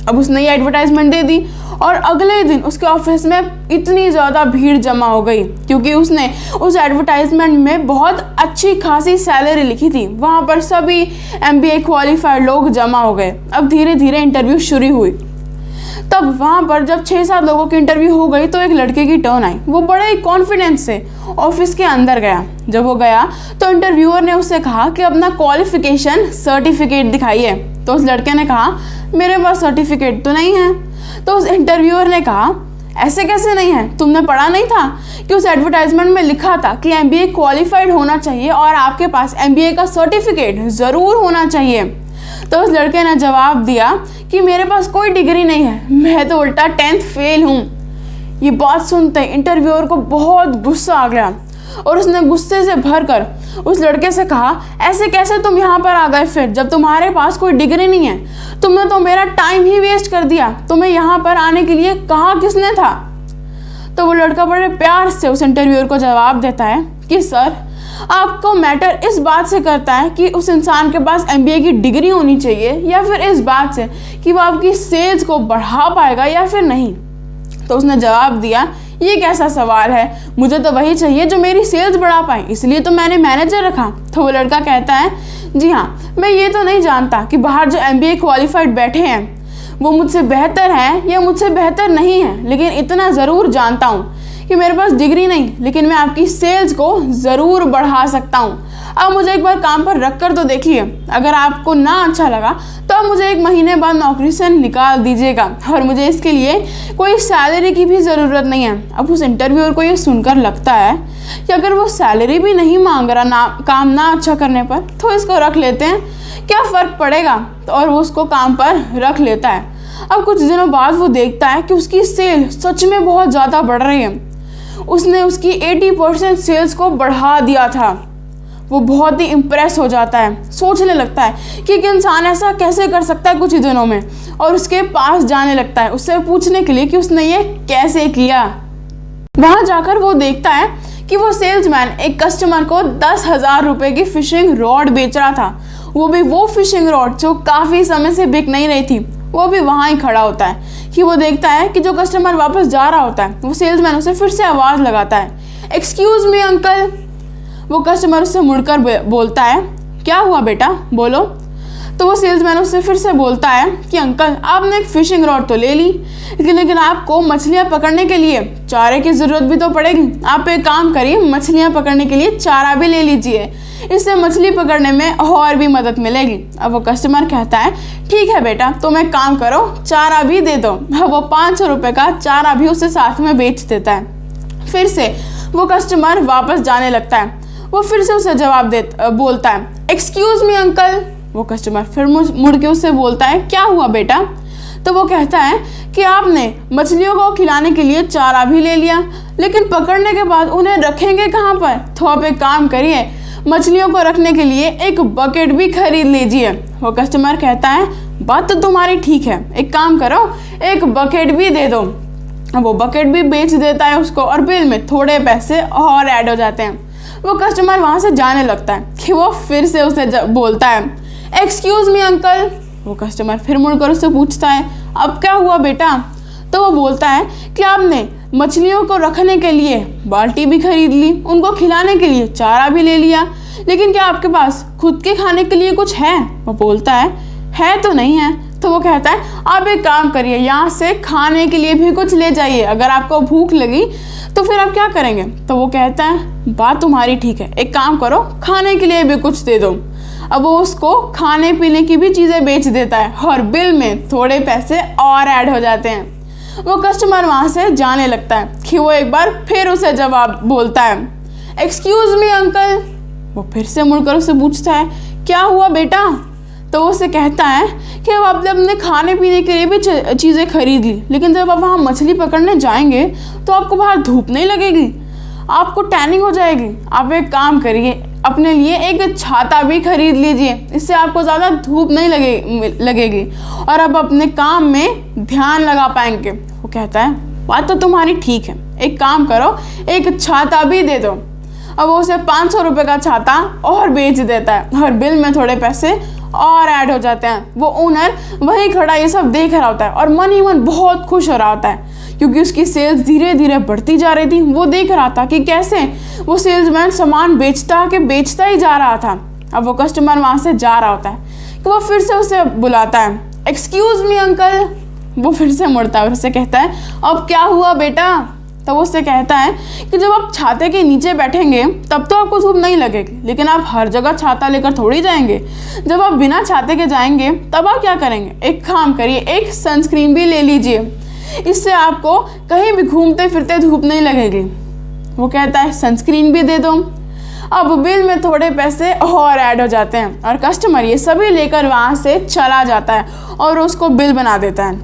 अब उसने ये एडवर्टाइजमेंट दे दी और अगले दिन उसके ऑफिस में इतनी ज़्यादा भीड़ जमा हो गई, क्योंकि उसने उस एडवर्टाइजमेंट में बहुत अच्छी खासी सैलरी लिखी थी। वहाँ पर सभी MBA क्वालिफाइड लोग जमा हो गए। अब धीरे धीरे इंटरव्यू शुरू हुई। तब वहाँ पर जब 6-7 लोगों की इंटरव्यू हो गई तो एक लड़के की टर्न आई। वो बड़े ही कॉन्फिडेंस से ऑफिस के अंदर गया। जब वो गया तो इंटरव्यूअर ने उससे कहा कि अपना क्वालिफिकेशन सर्टिफिकेट दिखाइए। तो उस लड़के ने कहा, मेरे पास सर्टिफिकेट तो नहीं है। तो उस इंटरव्यूअर ने कहा, ऐसे कैसे नहीं है? तुमने पढ़ा नहीं था कि उस एडवर्टाइजमेंट में लिखा था कि MBA क्वालिफाइड होना चाहिए और आपके पास MBA का सर्टिफिकेट ज़रूर होना चाहिए। तो उस लड़के ने जवाब दिया कि मेरे पास कोई डिग्री नहीं है, मैं तो उल्टा 10th फेल हूँ। ये बात सुनते इंटरव्यूअर को बहुत गुस्सा आ गया और उसने गुस्से से भरकर उस लड़के से कहा, ऐसे कैसे तुम यहाँ पर आ गए फिर, जब तुम्हारे पास कोई डिग्री नहीं है? तुमने तो मेरा टाइम ही वेस्ट कर दिया। तुम्हें यहाँ पर आने के लिए कहा किसने था? तो वो लड़का बड़े प्यार से उस इंटरव्यूअर को जवाब देता है कि सर, आपको मैटर इस बात से करता है कि उस इंसान के पास MBA की डिग्री होनी चाहिए या फिर इस बात से कि वो आपकी सेल्स को बढ़ा पाएगा या फिर नहीं? तो उसने जवाब दिया, ये कैसा सवाल है, मुझे तो वही चाहिए जो मेरी सेल्स बढ़ा पाए, इसलिए तो मैंने मैनेजर रखा। तो वो लड़का कहता है, जी हाँ, मैं ये तो नहीं जानता कि बाहर जो MBA क्वालिफाइड बैठे हैं वो मुझसे बेहतर हैं या मुझसे बेहतर नहीं है, लेकिन इतना ज़रूर जानता हूँ कि मेरे पास डिग्री नहीं, लेकिन मैं आपकी सेल्स को ज़रूर बढ़ा सकता हूँ। अब मुझे एक बार काम पर रख कर तो देखिए, अगर आपको ना अच्छा लगा तो आप मुझे 1 महीने बाद नौकरी से निकाल दीजिएगा, और मुझे इसके लिए कोई सैलरी की भी ज़रूरत नहीं है। अब उस इंटरव्यूअर को ये सुनकर लगता है कि अगर वो सैलरी भी नहीं मांग रहा काम ना अच्छा करने पर, तो इसको रख लेते हैं, क्या फ़र्क पड़ेगा। और वो उसको काम पर रख लेता है। अब कुछ दिनों बाद वो देखता है कि उसकी सेल सच में बहुत ज़्यादा बढ़ रही है। उसने उसकी 80% सेल्स को बढ़ा दिया था। वो बहुत ही इम्प्रेस हो जाता है, सोचने लगता है कि एक इंसान ऐसा कैसे कर सकता है कुछ ही दिनों में, और उसके पास जाने लगता है उससे पूछने के लिए कि उसने ये कैसे किया। वहाँ जाकर वो देखता है कि वो सेल्समैन एक कस्टमर को 10,000 रुपये की फिशिंग रॉड बेच रहा था। वो भी वो फिशिंग रॉड जो काफ़ी समय से बिक नहीं रही थी। वो भी वहाँ ही खड़ा होता है कि वो देखता है कि जो कस्टमर वापस जा रहा होता है, वो सेल्समैन उसे फिर से आवाज़ लगाता है, एक्सक्यूज़ मी अंकल। वो कस्टमर उससे मुड़कर बोलता है, क्या हुआ बेटा, बोलो। तो वो सेल्समैन उससे फिर से बोलता है कि अंकल, आपने एक फ़िशिंग रॉड तो ले ली, लेकिन आपको मछलियाँ पकड़ने के लिए चारे की ज़रूरत भी तो पड़ेगी। आप एक काम करिए, मछलियाँ पकड़ने के लिए चारा भी ले लीजिए, इससे मछली पकड़ने में और भी मदद मिलेगी। अब वो कस्टमर कहता है, ठीक है बेटा, तुम एक काम करो, चारा भी दे दो। अब वो 500 रुपये का चारा भी उसे साथ में बेच देता है। फिर से वो कस्टमर वापस जाने लगता है। वो फिर से उसे जवाब बोलता है, एक्सक्यूज़ मी अंकल। वो कस्टमर फिर मुड़ के उससे बोलता है, क्या हुआ बेटा। तो वो कहता है कि आपने मछलियों को खिलाने के लिए चारा भी ले लिया, लेकिन पकड़ने के बाद उन्हें रखेंगे कहाँ पर। तो आप एक काम करिए, मछलियों को रखने के लिए एक बकेट भी खरीद लीजिए। वो कस्टमर कहता है, बात तो तुम्हारी ठीक है, एक काम करो, एक बकेट भी दे दो। वो बकेट भी बेच देता है उसको, और बिल में थोड़े पैसे और ऐड हो जाते हैं। वो कस्टमर वहाँ से जाने लगता है कि वो फिर से उसे बोलता है, एक्सक्यूज़ मी अंकल। वो कस्टमर फिर मुड़कर उससे पूछता है, अब क्या हुआ बेटा। तो वो बोलता है कि आपने मछलियों को रखने के लिए बाल्टी भी खरीद ली, उनको खिलाने के लिए चारा भी ले लिया, लेकिन क्या आपके पास खुद के खाने के लिए कुछ है। वो बोलता है तो नहीं है। तो वो कहता है, आप एक काम करिए, यहाँ से खाने के लिए भी कुछ ले जाइए, अगर आपको भूख लगी तो फिर आप क्या करेंगे। तो वो कहता है, बात तुम्हारी ठीक है, एक काम करो, खाने के लिए भी कुछ दे दो। अब वो उसको खाने पीने की भी चीज़ें बेच देता है, और बिल में थोड़े पैसे और ऐड हो जाते हैं। वो कस्टमर वहाँ से जाने लगता है कि वो एक बार फिर उसे जवाब बोलता है, एक्सक्यूज़ मी अंकल। वो फिर से मुड़कर उसे पूछता है, क्या हुआ बेटा। तो वो उसे कहता है कि अब आपने अपने खाने पीने के लिए भी चीज़ें खरीद ली, लेकिन जब आप वहाँ मछली पकड़ने जाएंगे तो आपको बाहर धूप नहीं लगेगी, आपको टैनिंग हो जाएगी। आप एक काम करिए, अपने लिए एक छाता भी खरीद लीजिए, इससे आपको ज़्यादा धूप नहीं लगेगी और आप अपने काम में ध्यान लगा पाएंगे। वो कहता है, बात तो तुम्हारी ठीक है, एक काम करो, एक छाता भी दे दो। अब वो उसे 500 रुपये का छाता और बेच देता है, और बिल में थोड़े पैसे और ऐड हो जाते हैं। वो ओनर वहीं खड़ा ये सब देख रहा होता है और मन ही मन बहुत खुश हो रहा होता है, क्योंकि उसकी सेल्स धीरे धीरे बढ़ती जा रही थी। वो देख रहा था कि कैसे वो सेल्समैन सामान बेचता ही जा रहा था। अब वो कस्टमर वहाँ से जा रहा होता है कि वो फिर से उसे बुलाता है, एक्सक्यूज़ मी अंकल। वो फिर से मुड़ता है और उससे कहता है, अब क्या हुआ बेटा। तो वो उससे कहता है कि जब आप छाते के नीचे बैठेंगे तब तो आपको धूप नहीं लगेगी, लेकिन आप हर जगह छाता लेकर थोड़ी जाएंगे। जब आप बिना छाते के जाएंगे तब आप क्या करेंगे, एक काम करिए, एक सनस्क्रीन भी ले लीजिए, इससे आपको कहीं भी घूमते फिरते धूप नहीं लगेगी। वो कहता है, सनस्क्रीन भी दे दो। अब बिल में थोड़े पैसे और ऐड हो जाते हैं, और कस्टमर ये सभी लेकर वहाँ से चला जाता है और उसको बिल बना देता है।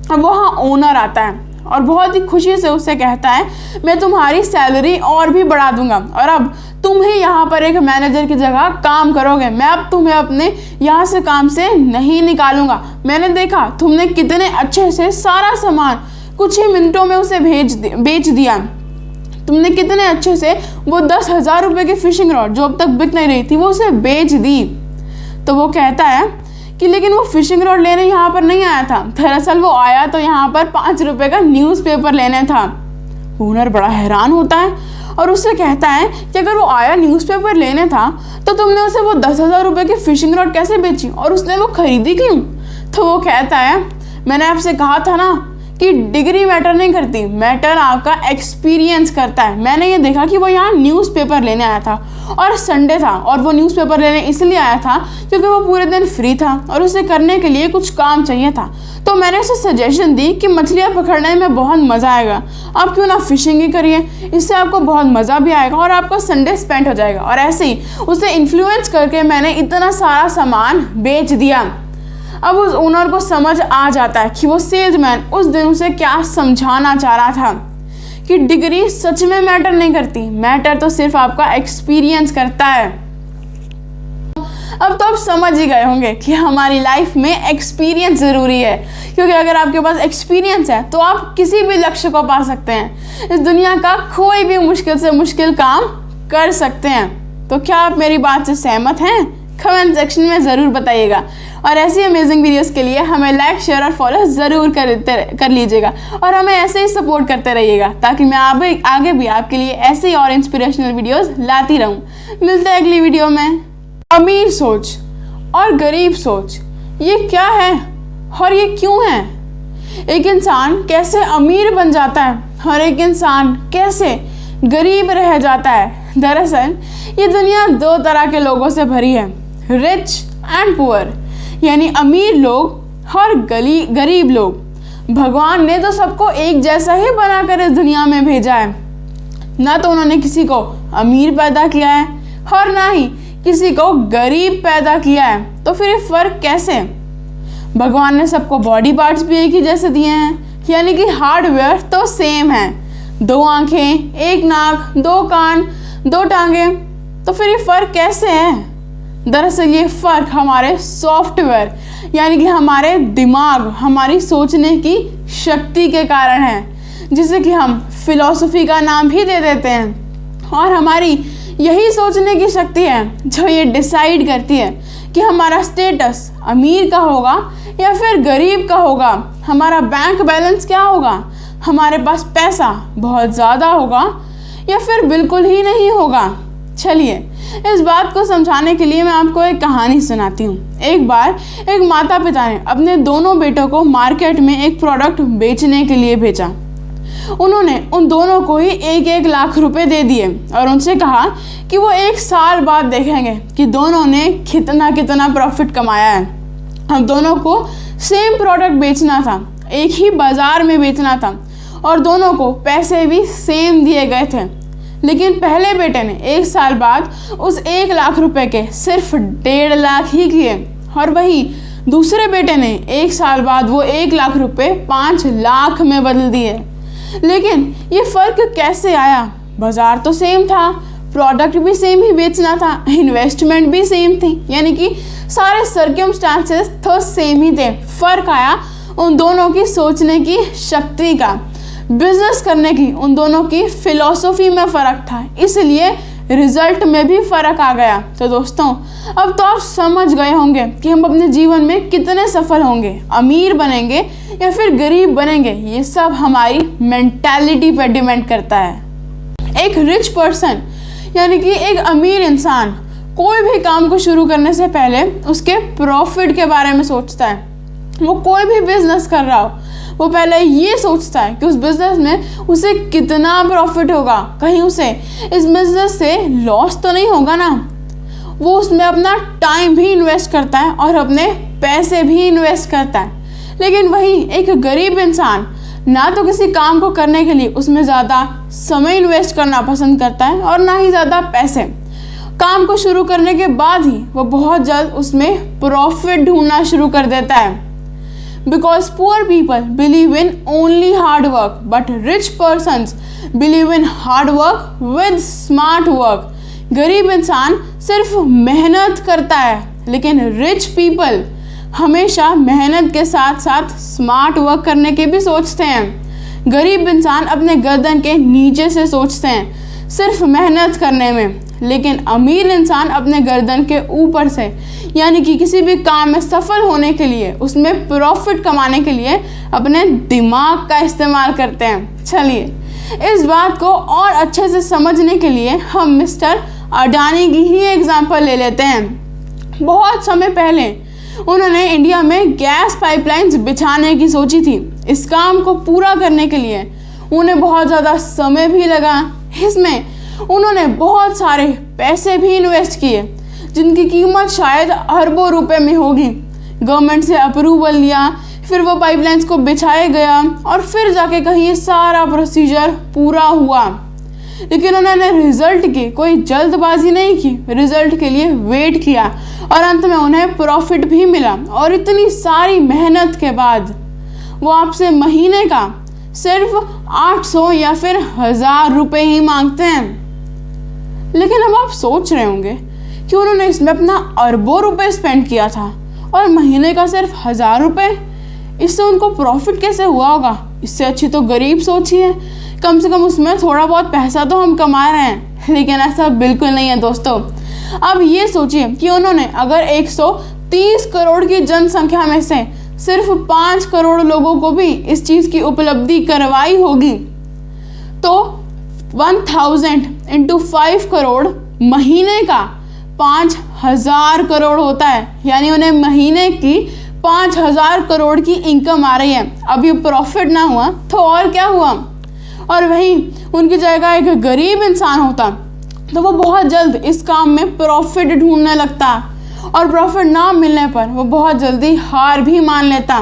अब वहाँ ओनर आता है और बहुत ही खुशी से उससे कहता है, मैं तुम्हारी सैलरी और भी बढ़ा दूंगा, और अब तुम ही यहाँ पर एक मैनेजर की जगह काम करोगे। मैं अब तुम्हें अपने यहाँ से काम से नहीं निकालूंगा। मैंने देखा तुमने कितने अच्छे से सारा सामान कुछ ही मिनटों में उसे बेच दिया। तुमने कितने अच्छे से वो 10,000 रुपये की फिशिंग रॉड जो अब तक बिक नहीं रही थी वो उसे बेच दी। तो वो कहता है कि लेकिन वो फिशिंग रॉड लेने यहाँ पर नहीं आया था, दरअसल वो आया तो यहाँ पर 5 रुपये का न्यूज़पेपर लेने था। ओनर बड़ा हैरान होता है और उससे कहता है कि अगर वो आया न्यूज़पेपर लेने था तो तुमने उसे वो 10,000 रुपये की फिशिंग रॉड कैसे बेची और उसने वो खरीदी क्यों? तो वो कहता है मैंने आपसे कहा था ना कि डिग्री मैटर नहीं करती, मैटर आपका एक्सपीरियंस करता है। मैंने ये देखा कि वो यहाँ न्यूज़पेपर लेने आया था और संडे था और वो न्यूज़पेपर लेने इसलिए आया था क्योंकि वो पूरे दिन फ्री था और उसे करने के लिए कुछ काम चाहिए था। तो मैंने उसे सजेशन दी कि मछलियाँ पकड़ने में बहुत मज़ा आएगा, आप क्यों ना फिशिंग ही करिए, इससे आपको बहुत मज़ा भी आएगा और आपका संडे स्पेंड हो जाएगा। और ऐसे ही उसे इन्फ्लुएंस करके मैंने इतना सारा सामान बेच दिया। अब उस ओनर को समझ आ जाता है कि वो सेल्समैन उस दिन उसे क्या समझाना चाह रहा था कि डिग्री सच में मैटर नहीं करती, मैटर तो सिर्फ आपका एक्सपीरियंस करता है। अब तो आप समझ ही गए होंगे कि हमारी लाइफ में एक्सपीरियंस ज़रूरी है, क्योंकि अगर आपके पास एक्सपीरियंस है तो आप किसी भी लक्ष्य को पा सकते हैं, इस दुनिया का कोई भी मुश्किल से मुश्किल काम कर सकते हैं। तो क्या आप मेरी बात से सहमत हैं? कमेंट सेक्शन में ज़रूर बताइएगा और ऐसी अमेजिंग वीडियोस के लिए हमें लाइक, शेयर और फॉलो ज़रूर कर लीजिएगा और हमें ऐसे ही सपोर्ट करते रहिएगा ताकि मैं आगे भी आपके लिए ऐसे ही और इंस्पिरेशनल वीडियोस लाती रहूं। मिलते हैं अगली वीडियो में। अमीर सोच और गरीब सोच, ये क्या है और ये क्यों है? एक इंसान कैसे अमीर बन जाता है और एक इंसान कैसे गरीब रह जाता है? दरअसल ये दुनिया दो तरह के लोगों से भरी है, रिच एंड पुअर, यानी अमीर लोग और गरीब लोग। भगवान ने तो सबको एक जैसा ही बनाकर इस दुनिया में भेजा है, ना तो उन्होंने किसी को अमीर पैदा किया है और ना ही किसी को गरीब पैदा किया है। तो फिर ये फर्क कैसे? भगवान ने सबको बॉडी पार्ट्स भी एक ही जैसे दिए हैं, यानी कि हार्डवेयर तो सेम है, 2 आंखें, 1 नाक, 2 कान, 2 टांगे। तो फिर ये फर्क कैसे है? दरअसल ये फर्क हमारे सॉफ्टवेयर यानी कि हमारे दिमाग, हमारी सोचने की शक्ति के कारण है, जिसे कि हम फिलॉसफी का नाम भी दे देते हैं। और हमारी यही सोचने की शक्ति है जो ये डिसाइड करती है कि हमारा स्टेटस अमीर का होगा या फिर गरीब का होगा, हमारा बैंक बैलेंस क्या होगा, हमारे पास पैसा बहुत ज़्यादा होगा या फिर बिल्कुल ही नहीं होगा। चलिए इस बात को समझाने के लिए मैं आपको एक कहानी सुनाती हूँ। एक बार एक माता पिता ने अपने दोनों बेटों को मार्केट में एक प्रोडक्ट बेचने के लिए भेजा। उन्होंने उन दोनों को ही 1-1 लाख रुपए दे दिए और उनसे कहा कि वो 1 साल बाद देखेंगे कि दोनों ने कितना प्रॉफिट कमाया है। हम दोनों को सेम प्रोडक्ट बेचना था, एक ही बाजार में बेचना था और दोनों को पैसे भी सेम दिए गए थे। लेकिन पहले बेटे ने 1 साल बाद उस 1 लाख रुपए के सिर्फ 1.5 लाख ही किए और वही दूसरे बेटे ने 1 साल बाद वो 1 लाख रुपए 5 लाख में बदल दिए। लेकिन ये फ़र्क कैसे आया? बाजार तो सेम था, प्रोडक्ट भी सेम ही बेचना था, इन्वेस्टमेंट भी सेम थी, यानी कि सारे सर्कमस्टांसेस तो सेम ही थे। फ़र्क आया उन दोनों की सोचने की शक्ति का, बिजनेस करने की उन दोनों की फिलॉसफी में फ़र्क था, इसलिए रिजल्ट में भी फ़र्क आ गया। तो दोस्तों अब तो आप समझ गए होंगे कि हम अपने जीवन में कितने सफल होंगे, अमीर बनेंगे या फिर गरीब बनेंगे, ये सब हमारी मेंटालिटी पर डिपेंड करता है। एक रिच पर्सन यानी कि एक अमीर इंसान कोई भी काम को शुरू करने से पहले उसके प्रॉफिट के बारे में सोचता है। वो कोई भी बिजनेस कर रहा हो, वो पहले ये सोचता है कि उस बिज़नेस में उसे कितना प्रॉफिट होगा, कहीं उसे इस बिज़नेस से लॉस तो नहीं होगा ना। वो उसमें अपना टाइम भी इन्वेस्ट करता है और अपने पैसे भी इन्वेस्ट करता है। लेकिन वही एक गरीब इंसान ना तो किसी काम को करने के लिए उसमें ज़्यादा समय इन्वेस्ट करना पसंद करता है और ना ही ज़्यादा पैसे। काम को शुरू करने के बाद ही वो बहुत जल्द उसमें प्रॉफिट ढूंढना शुरू कर देता है। Because poor people believe in only hard work, but rich persons believe in hard work with smart work. गरीब इंसान सिर्फ मेहनत करता है, लेकिन रिच पीपल हमेशा मेहनत के साथ साथ स्मार्ट वर्क करने के भी सोचते हैं। गरीब इंसान अपने गर्दन के नीचे से सोचते हैं सिर्फ मेहनत करने में, लेकिन अमीर इंसान अपने गर्दन के ऊपर से, यानी कि किसी भी काम में सफल होने के लिए, उसमें प्रॉफिट कमाने के लिए अपने दिमाग का इस्तेमाल करते हैं। चलिए इस बात को और अच्छे से समझने के लिए हम मिस्टर अडानी की ही एग्जाम्पल ले लेते हैं। बहुत समय पहले उन्होंने इंडिया में गैस पाइपलाइंस बिछाने की सोची थी। इस काम को पूरा करने के लिए उन्हें बहुत ज़्यादा समय भी लगा। इसमें उन्होंने बहुत सारे पैसे भी इन्वेस्ट किए, जिनकी कीमत शायद अरबों रुपए में होगी। गवर्नमेंट से अप्रूवल लिया, फिर वो पाइपलाइंस को बिछाया गया और फिर जाके कहीं ये सारा प्रोसीजर पूरा हुआ। लेकिन उन्होंने रिजल्ट की कोई जल्दबाजी नहीं की, रिजल्ट के लिए वेट किया और अंत में उन्हें प्रॉफिट भी मिला। और इतनी सारी मेहनत के बाद वो आपसे महीने का सिर्फ 800 या फिर 1000 रुपये ही मांगते हैं। लेकिन अब आप सोच रहे होंगे कि उन्होंने इसमें अपना अरबों रुपए स्पेंड किया था और महीने का सिर्फ 1000 रुपये, इससे उनको प्रॉफिट कैसे हुआ होगा? इससे अच्छी तो गरीब सोची है, कम से कम उसमें थोड़ा बहुत पैसा तो हम कमा रहे हैं। लेकिन ऐसा बिल्कुल नहीं है दोस्तों। अब ये सोचिए कि उन्होंने अगर 130 करोड़ की जनसंख्या में से सिर्फ 5 करोड़ लोगों को भी इस चीज़ की उपलब्धि करवाई होगी, तो 1000 इंटू 5 करोड़ महीने का 5000 करोड़ होता है। यानी उन्हें महीने की 5000 करोड़ की इनकम आ रही है। अब ये प्रॉफिट ना हुआ तो और क्या हुआ? और वहीं उनकी जगह एक गरीब इंसान होता तो वो बहुत जल्द इस काम में प्रॉफिट ढूंढने लगता और प्रॉफिट ना मिलने पर वो बहुत जल्दी हार भी मान लेता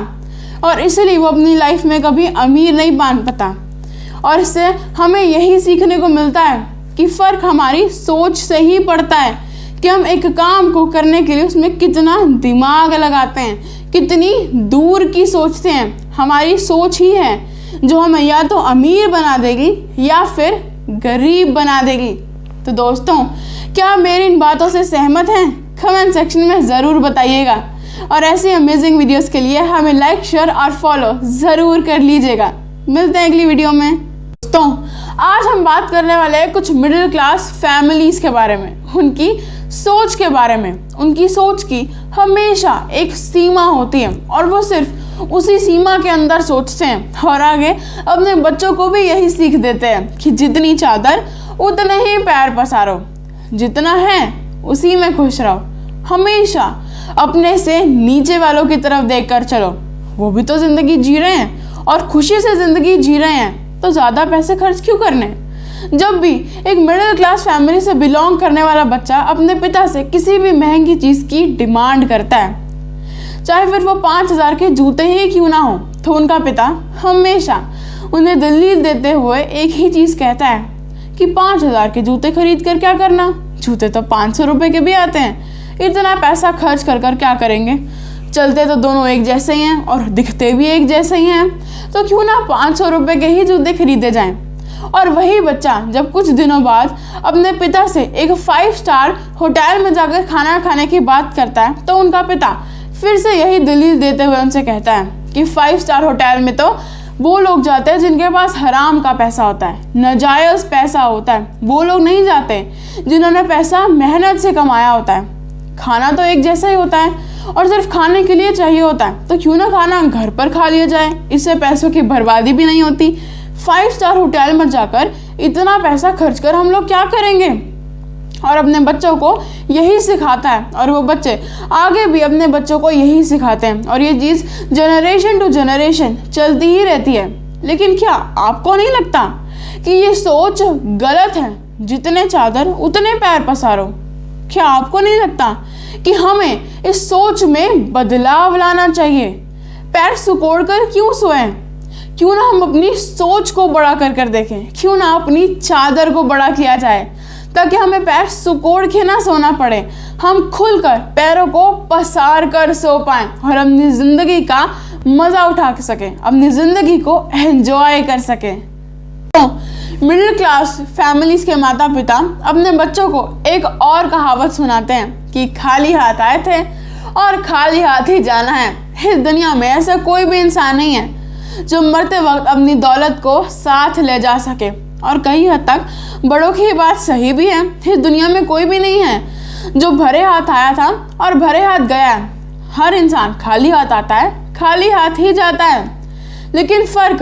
और इसलिए वो अपनी लाइफ में कभी अमीर नहीं बन पाता। और इससे हमें यही सीखने को मिलता है कि फ़र्क हमारी सोच से ही पड़ता है कि हम एक काम को करने के लिए उसमें कितना दिमाग लगाते हैं, कितनी दूर की सोचते हैं। हमारी सोच ही है जो हमें या तो अमीर बना देगी या फिर गरीब बना देगी। तो दोस्तों, क्या आप मेरी इन बातों से सहमत हैं? कमेंट सेक्शन में ज़रूर बताइएगा और ऐसे अमेजिंग वीडियोस के लिए हमें लाइक, शेयर और फॉलो ज़रूर कर लीजिएगा। मिलते हैं अगली वीडियो में। दोस्तों, आज हम बात करने वाले हैं कुछ मिडिल क्लास फैमिलीज़ के बारे में, उनकी सोच के बारे में। उनकी सोच की हमेशा एक सीमा होती है और वो सिर्फ उसी सीमा के अंदर सोचते हैं और आगे अपने बच्चों को भी यही सीख देते हैं कि जितनी चादर उतने ही पैर पसारो, जितना है उसी में खुश रहो, हमेशा अपने से नीचे वालों की तरफ देखकर चलो। वो भी तो ज़िंदगी जी रहे हैं और खुशी से ज़िंदगी जी रहे हैं, तो ज़्यादा पैसे खर्च क्यों करने? जब भी एक मिडिल क्लास फैमिली से बिलोंग करने वाला बच्चा अपने पिता से किसी भी महंगी चीज़ की डिमांड करता है, चाहे फिर वो 5000 के जूते ही क्यों ना हो, तो उनका पिता हमेशा उन्हें दलील देते हुए एक ही चीज़ कहता है कि 5000 के जूते खरीद कर क्या करना, जूते तो 500 रुपये के भी आते हैं, इतना पैसा खर्च कर कर क्या करेंगे? चलते तो दोनों एक जैसे ही हैं और दिखते भी एक जैसे ही हैं, तो क्यों ना 500 रुपये के ही जूते खरीदे जाएं। और वही बच्चा जब कुछ दिनों बाद अपने पिता से एक 5 स्टार होटल में जाकर खाना खाने की बात करता है, तो उनका पिता फिर से यही दलील देते हुए उनसे कहता है कि 5 स्टार होटल में तो वो लोग जाते हैं जिनके पास हराम का पैसा होता है, नाजायज़ पैसा होता है। वो लोग नहीं जाते जिन्होंने पैसा मेहनत से कमाया होता है। खाना तो एक जैसा ही होता है और सिर्फ खाने के लिए चाहिए होता है, तो क्यों ना खाना घर पर खा लिया जाए, इससे पैसों की बर्बादी भी नहीं होती। 5 स्टार होटल में जाकर इतना पैसा खर्च कर हम लोग क्या करेंगे? और अपने बच्चों को यही सिखाता है और वो बच्चे आगे भी अपने बच्चों को यही सिखाते हैं और ये चीज़ जनरेशन टू जनरेशन चलती ही रहती है। लेकिन क्या आपको नहीं लगता कि ये सोच गलत है? जितने चादर उतने पैर पसारो। क्या आपको नहीं लगता कि हमें इस सोच में बदलाव लाना चाहिए? पैर सुकोड़ कर क्यों सोएं? क्यों ना हम अपनी सोच को बड़ा कर देखें? क्यों ना अपनी चादर को बड़ा किया जाए ताकि हमें पैर सुकोड़ के ना सोना पड़े, हम खुलकर पैरों को पसार कर सो पाएं और अपनी ज़िंदगी का मज़ा उठा सकें, अपनी ज़िंदगी को एंजॉय कर सकें। तो मिडिल क्लास फैमिलीज़ के माता पिता अपने बच्चों को एक और कहावत सुनाते हैं कि खाली हाथ आए थे और खाली हाथ ही जाना है। इस दुनिया में ऐसा कोई भी इंसान नहीं है जो मरते वक्त अपनी दौलत को साथ ले जा सके। और कई हद तक बड़ों की बात सही भी है। इस दुनिया में कोई भी नहीं है जो भरे हाथ आया था और भरे हाथ गया। हर इंसान खाली हाथ आता है, खाली हाथ ही जाता है। लेकिन फ़र्क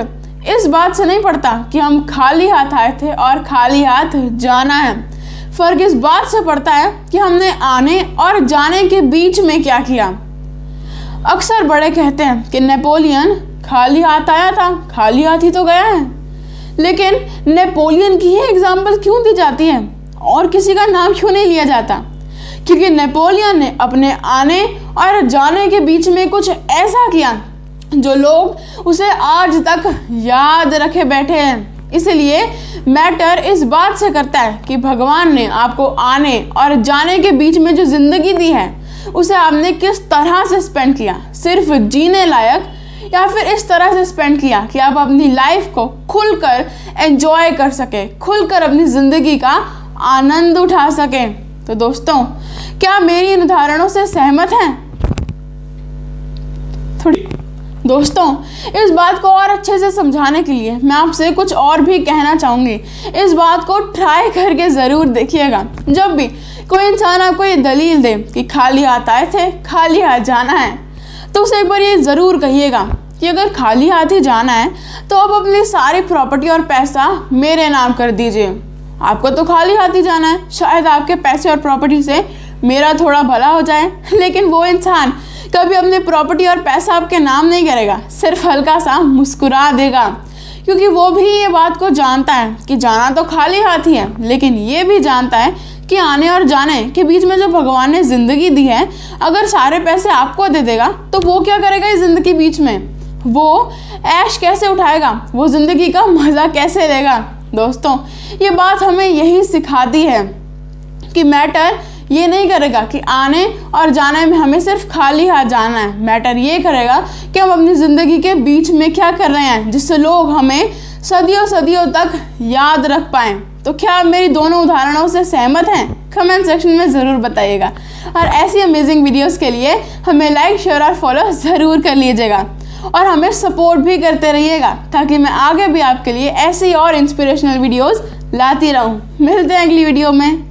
इस बात से नहीं पड़ता कि हम खाली हाथ आए थे और खाली हाथ जाना है। फ़र्क इस बात से पड़ता है कि हमने आने और जाने के बीच में क्या किया। अक्सर बड़े कहते हैं कि नेपोलियन खाली हाथ आया था, खाली हाथ ही तो गया है। लेकिन नेपोलियन की ही एग्जाम्पल क्यों दी जाती है और किसी का नाम क्यों नहीं लिया जाता? क्योंकि नेपोलियन ने अपने आने और जाने के बीच में कुछ ऐसा किया जो लोग उसे आज तक याद रखे बैठे हैं। इसलिए मैटर इस बात से करता है कि भगवान ने आपको आने और जाने के बीच में जो ज़िंदगी दी है उसे आपने किस तरह से स्पेंड किया, सिर्फ जीने लायक या फिर इस तरह से स्पेंड किया कि आप अपनी लाइफ को खुलकर एंजॉय कर सके, खुलकर अपनी ज़िंदगी का आनंद उठा सकें। तो दोस्तों, क्या मेरी इन उदाहरणों से सहमत हैं? थोड़ी दोस्तों, इस बात को और अच्छे से समझाने के लिए मैं आपसे कुछ और भी कहना चाहूँगी। इस बात को ट्राई करके ज़रूर देखिएगा। जब भी कोई इंसान आपको ये दलील दे कि खाली हाथ आए थे, खाली हाथ जाना है, तो उसे एक बार ये ज़रूर कहिएगा कि अगर खाली हाथ ही जाना है तो आप अपनी सारी प्रॉपर्टी और पैसा मेरे नाम कर दीजिए। आपको तो खाली हाथ ही जाना है, शायद आपके पैसे और प्रॉपर्टी से मेरा थोड़ा भला हो जाए। लेकिन वो इंसान कभी अपनी प्रॉपर्टी और पैसा आपके नाम नहीं करेगा, सिर्फ हल्का सा मुस्कुरा देगा, क्योंकि वो भी ये बात को जानता है कि जाना तो खाली हाथ ही है, लेकिन ये भी जानता है कि आने और जाने के बीच में जो भगवान ने ज़िंदगी दी है, अगर सारे पैसे आपको दे देगा तो वो क्या करेगा इस ज़िंदगी बीच में? वो ऐश कैसे उठाएगा? वो ज़िंदगी का मज़ा कैसे लेगा? दोस्तों, ये बात हमें यही सिखाती है कि मैटर ये नहीं करेगा कि आने और जाने में हमें सिर्फ खाली हाथ जाना है। मैटर ये करेगा कि हम अपनी ज़िंदगी के बीच में क्या कर रहे हैं जिससे लोग हमें सदियों सदियों तक याद रख पाएँ। तो क्या आप मेरी दोनों उदाहरणों से सहमत हैं? कमेंट सेक्शन में ज़रूर बताइएगा। और ऐसी अमेजिंग वीडियोस के लिए हमें लाइक, शेयर और फॉलो ज़रूर कर लीजिएगा और हमें सपोर्ट भी करते रहिएगा ताकि मैं आगे भी आपके लिए ऐसी और इंस्पिरेशनल वीडियोस लाती रहूं। मिलते हैं अगली वीडियो में।